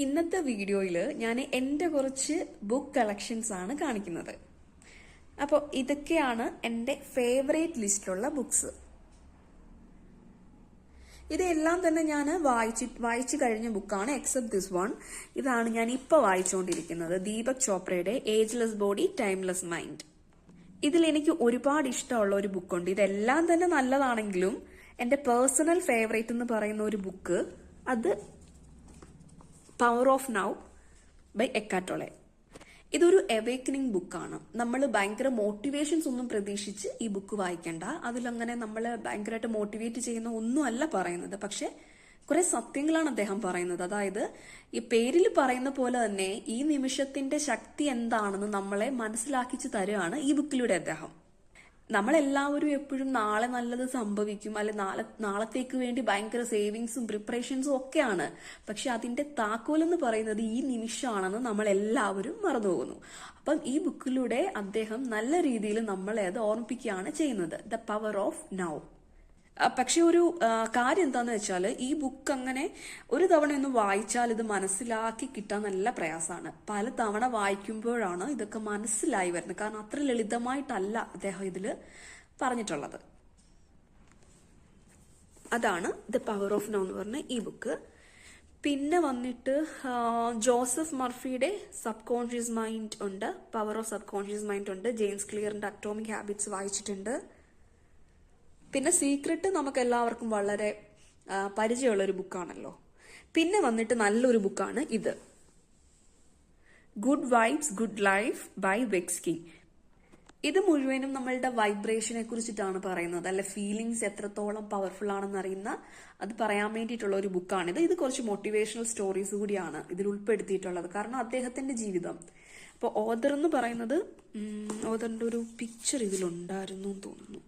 ഇന്നത്തെ വീഡിയോയിൽ ഞാൻ എൻ്റെ കുറച്ച് ബുക്ക് കളക്ഷൻസ് ആണ് കാണിക്കുന്നത്. അപ്പോൾ ഇതൊക്കെയാണ് എൻ്റെ ഫേവറേറ്റ് ലിസ്റ്റിലുള്ള ബുക്സ്. ഇതെല്ലാം തന്നെ ഞാൻ വായിച്ചു കഴിഞ്ഞ ബുക്കാണ്, എക്സെപ്റ്റ് ദിസ് വൺ. ഇതാണ് ഞാൻ ഇപ്പോൾ വായിച്ചുകൊണ്ടിരിക്കുന്നത്, ദീപക് ചോപ്രയുടെ ഏജ്ലെസ് ബോഡി ടൈംലെസ് മൈൻഡ്. ഇതിൽ എനിക്ക് ഒരുപാട് ഇഷ്ടമുള്ള ഒരു ബുക്കുണ്ട്. ഇതെല്ലാം തന്നെ നല്ലതാണെങ്കിലും എൻ്റെ പേഴ്സണൽ ഫേവറേറ്റ് എന്ന് പറയുന്ന ഒരു ബുക്ക്, അത് പവർ ഓഫ് നൗ ബൈ എക്കാർട്ട് ടോളെ. ഇതൊരു അവേക്കനിങ് ബുക്കാണ്. നമ്മൾ ഭയങ്കര മോട്ടിവേഷൻസ് ഒന്നും പ്രതീക്ഷിച്ച് ഈ ബുക്ക് വായിക്കണ്ട. അതിലങ്ങനെ നമ്മൾ ഭയങ്കരമായിട്ട് മോട്ടിവേറ്റ് ചെയ്യുന്ന ഒന്നുമല്ല പറയുന്നത്, പക്ഷെ കുറെ സത്യങ്ങളാണ് അദ്ദേഹം പറയുന്നത്. അതായത് ഈ പേരിൽ പറയുന്ന പോലെ തന്നെ ഈ നിമിഷത്തിന്റെ ശക്തി എന്താണെന്ന് നമ്മളെ മനസ്സിലാക്കിച്ചു തരുകയാണ് ഈ ബുക്കിലൂടെ അദ്ദേഹം. നമ്മളെല്ലാവരും എപ്പോഴും നാളെ നല്ലത് സംഭവിക്കും, അല്ലെ നാളത്തേക്ക് വേണ്ടി ഭയങ്കര സേവിങ്സും പ്രിപ്പറേഷൻസും ഒക്കെയാണ്. പക്ഷെ അതിന്റെ താക്കോലെന്ന് പറയുന്നത് ഈ നിമിഷമാണെന്ന് നമ്മൾ എല്ലാവരും മറന്നുപോകുന്നു. അപ്പം ഈ ബുക്കിലൂടെ അദ്ദേഹം നല്ല രീതിയിൽ നമ്മളെ അത് ഓർമ്മിപ്പിക്കുകയാണ് ചെയ്യുന്നത്, ദ പവർ ഓഫ് നൗ. പക്ഷെ ഒരു കാര്യം എന്താന്ന് വെച്ചാൽ, ഈ ബുക്ക് അങ്ങനെ ഒരു തവണ ഒന്ന് വായിച്ചാൽ ഇത് മനസ്സിലാക്കി കിട്ടാൻ നല്ല പ്രയാസമാണ്. പല തവണ വായിക്കുമ്പോഴാണ് ഇതൊക്കെ മനസ്സിലായി വരുന്നത്. കാരണം അത്ര ലളിതമായിട്ടല്ല അദ്ദേഹം ഇതില് പറഞ്ഞിട്ടുള്ളത്. അതാണ് ദ പവർ ഓഫ് നൗ എന്ന് പറഞ്ഞ ഈ ബുക്ക്. പിന്നെ വന്നിട്ട് ജോസഫ് മർഫിയുടെ സബ് കോൺഷ്യസ് മൈൻഡ് ഉണ്ട്, power of sub conscious mind ഉണ്ട്. ജെയിംസ് ക്ലിയറിന്റെ അറ്റോമിക് ഹാബിറ്റ്സ് വായിച്ചിട്ടുണ്ട്. പിന്നെ സീക്രട്ട് നമുക്ക് എല്ലാവർക്കും വളരെ പരിചയമുള്ള ഒരു ബുക്കാണല്ലോ. പിന്നെ വന്നിട്ട് നല്ലൊരു ബുക്കാണ് ഇത്, good vibes good life by വെക്സ്കി. ഇത് മുഴുവനും നമ്മളുടെ വൈബ്രേഷനെ കുറിച്ചിട്ടാണ് പറയുന്നത്, അല്ലെ ഫീലിങ്സ് എത്രത്തോളം പവർഫുൾ ആണെന്ന് അറിയുന്ന അത് പറയാൻ വേണ്ടിയിട്ടുള്ള ഒരു ബുക്കാണിത്. ഇത് കുറച്ച് മോട്ടിവേഷണൽ സ്റ്റോറീസ് കൂടിയാണ് ഇതിൽ ഉൾപ്പെടുത്തിയിട്ടുള്ളത്. കാരണം അദ്ദേഹത്തിന്റെ ജീവിതം, അപ്പോൾ ഓഥർ എന്ന് പറയുന്നത്, ഓഥറിന്റെ ഒരു പിക്ചർ ഇതിലുണ്ടായിരുന്നു എന്ന് തോന്നുന്നു.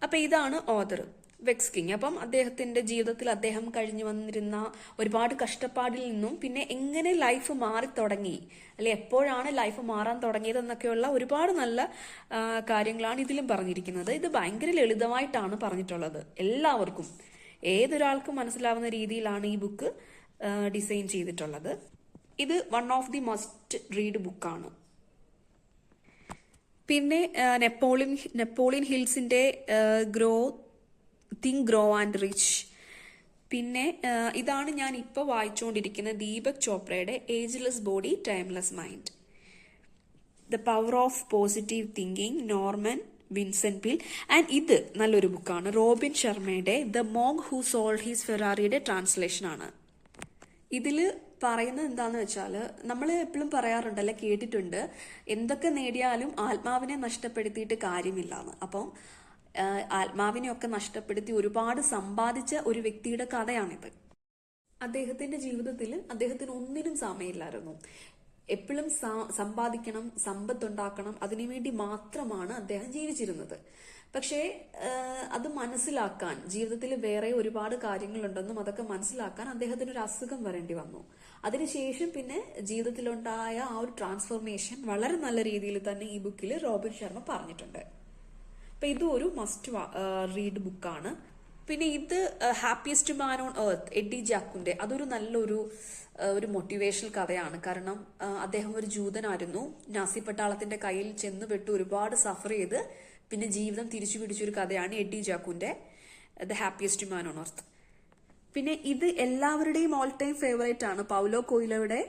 അപ്പൊ ഇതാണ് ഓഥർ, വെക്സ്കിങ്. അപ്പം അദ്ദേഹത്തിന്റെ ജീവിതത്തിൽ അദ്ദേഹം കഴിഞ്ഞു വന്നിരുന്ന ഒരുപാട് കഷ്ടപ്പാടിൽ നിന്നും പിന്നെ എങ്ങനെ ലൈഫ് മാറി തുടങ്ങി, അല്ലെ എപ്പോഴാണ് ലൈഫ് മാറാൻ തുടങ്ങിയത് എന്നൊക്കെയുള്ള ഒരുപാട് നല്ല കാര്യങ്ങളാണ് ഇതിലും പറഞ്ഞിരിക്കുന്നത്. ഇത് ഭയങ്കര ലളിതമായിട്ടാണ് പറഞ്ഞിട്ടുള്ളത്. എല്ലാവർക്കും ഏതൊരാൾക്കും മനസ്സിലാവുന്ന രീതിയിലാണ് ഈ ബുക്ക് ഡിസൈൻ ചെയ്തിട്ടുള്ളത്. ഇത് one of the must read ബുക്കാണ്. പിന്നെ നെപ്പോളിയൻ ഹിൽസിന്റെ തിങ്ക് ഗ്രോ ആൻഡ് റിച്ച്. പിന്നെ ഇതാണ് ഞാൻ ഇപ്പോൾ വായിച്ചുകൊണ്ടിരിക്കുന്ന ദീപക് ചോപ്രയുടെ ageless body timeless mind. The power of positive thinking, Norman Vincent Peale. And ഇത് നല്ലൊരു ബുക്കാണ്, റോബിൻ ശർമ്മയുടെ the monk who sold his ഫെറാറിയുടെ ട്രാൻസ്ലേഷൻ ആണ്. ഇതില് പറയുന്നത് എന്താന്ന് വെച്ചാൽ, നമ്മൾ എപ്പോഴും പറയാറുണ്ടല്ലേ, കേട്ടിട്ടുണ്ട്, എന്തൊക്കെ നേടിയാലും ആത്മാവിനെ നഷ്ടപ്പെടുത്തിയിട്ട് കാര്യമില്ലാന്ന്. അപ്പം ആത്മാവിനെയൊക്കെ നഷ്ടപ്പെടുത്തി ഒരുപാട് സമ്പാദിച്ച ഒരു വ്യക്തിയുടെ കഥയാണിത്. അദ്ദേഹത്തിന്റെ ജീവിതത്തിൽ അദ്ദേഹത്തിന് ഒന്നിനും സമയമില്ലായിരുന്നു. എപ്പോഴും സമ്പാദിക്കണം, സമ്പത്തുണ്ടാക്കണം, അതിനുവേണ്ടി മാത്രമാണ് അദ്ദേഹം ജീവിച്ചിരുന്നത്. പക്ഷേ അത് മനസ്സിലാക്കാൻ, ജീവിതത്തിൽ വേറെ ഒരുപാട് കാര്യങ്ങളുണ്ടെന്നും അതൊക്കെ മനസ്സിലാക്കാൻ അദ്ദേഹത്തിന് ഒരു അസുഖം വരേണ്ടി വന്നു. അതിനുശേഷം പിന്നെ ജീവിതത്തിലുണ്ടായ ആ ഒരു ട്രാൻസ്ഫോർമേഷൻ വളരെ നല്ല രീതിയിൽ തന്നെ ഈ ബുക്കിൽ റോബിൻ ശർമ്മ പറഞ്ഞിട്ടുണ്ട്. അപ്പൊ ഇതും ഒരു മസ്റ്റ് റീഡ് ബുക്കാണ്. പിന്നെ ഇത് happiest man on earth, Eddie ജാക്കുന്റെ, അതൊരു നല്ലൊരു മോട്ടിവേഷണൽ കഥയാണ്. കാരണം അദ്ദേഹം ഒരു ജൂതനായിരുന്നു, നാസി പട്ടാളത്തിന്റെ കയ്യിൽ ചെന്നുപെട്ട് ഒരുപാട് സഫർ ചെയ്ത് പിന്നെ ജീവിതം തിരിച്ചു പിടിച്ചൊരു കഥയാണ് എഡ്ഡി ജാക്കുന്റെ the happiest man on earth. പിന്നെ ഇത് എല്ലാവരുടെയും ഓൾ ടൈം ഫേവറേറ്റ് ആണ്, പൗലോ കൊയ്ലോയുടെ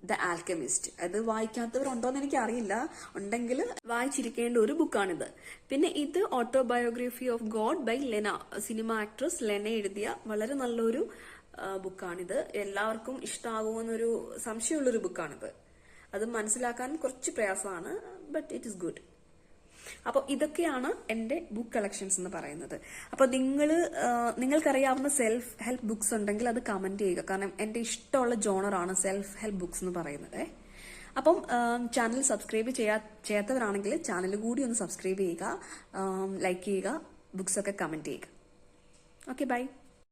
ദ ആൽക്കെമിസ്റ്റ്. അത് വായിക്കാത്തവരുണ്ടോന്ന് എനിക്ക് അറിയില്ല, ഉണ്ടെങ്കിൽ വായിച്ചിരിക്കേണ്ട ഒരു ബുക്കാണിത്. പിന്നെ ഇത് autobiography of God by Lena, സിനിമ ആക്ട്രസ് ലെന എഴുതിയ വളരെ നല്ലൊരു ബുക്കാണിത്. എല്ലാവർക്കും ഇഷ്ടമാകുമെന്നൊരു സംശയമുള്ളൊരു ബുക്കാണിത്. അത് മനസ്സിലാക്കാൻ കുറച്ച് പ്രയാസമാണ്, ബട്ട് ഇറ്റ് ഇസ് ഗുഡ്. അപ്പോൾ ഇതൊക്കെയാണ് എൻ്റെ ബുക്ക് കളക്ഷൻസ് എന്ന് പറയുന്നത്. അപ്പോൾ നിങ്ങൾക്കറിയാവുന്ന സെൽഫ് ഹെൽപ്പ് ബുക്സ് ഉണ്ടെങ്കിൽ അത് കമന്റ് ചെയ്യുക. കാരണം എൻ്റെ ഇഷ്ടമുള്ള ജോണറാണ് സെൽഫ് ഹെൽപ്പ് ബുക്സ് എന്ന് പറയുന്നത്. അപ്പം ചാനൽ സബ്സ്ക്രൈബ് ചെയ്യാത്തവരാണെങ്കിൽ ചാനൽ കൂടി ഒന്ന് സബ്സ്ക്രൈബ് ചെയ്യുക, ലൈക്ക് ചെയ്യുക, ബുക്സ് ഒക്കെ കമന്റ് ചെയ്യുക. Okay, by.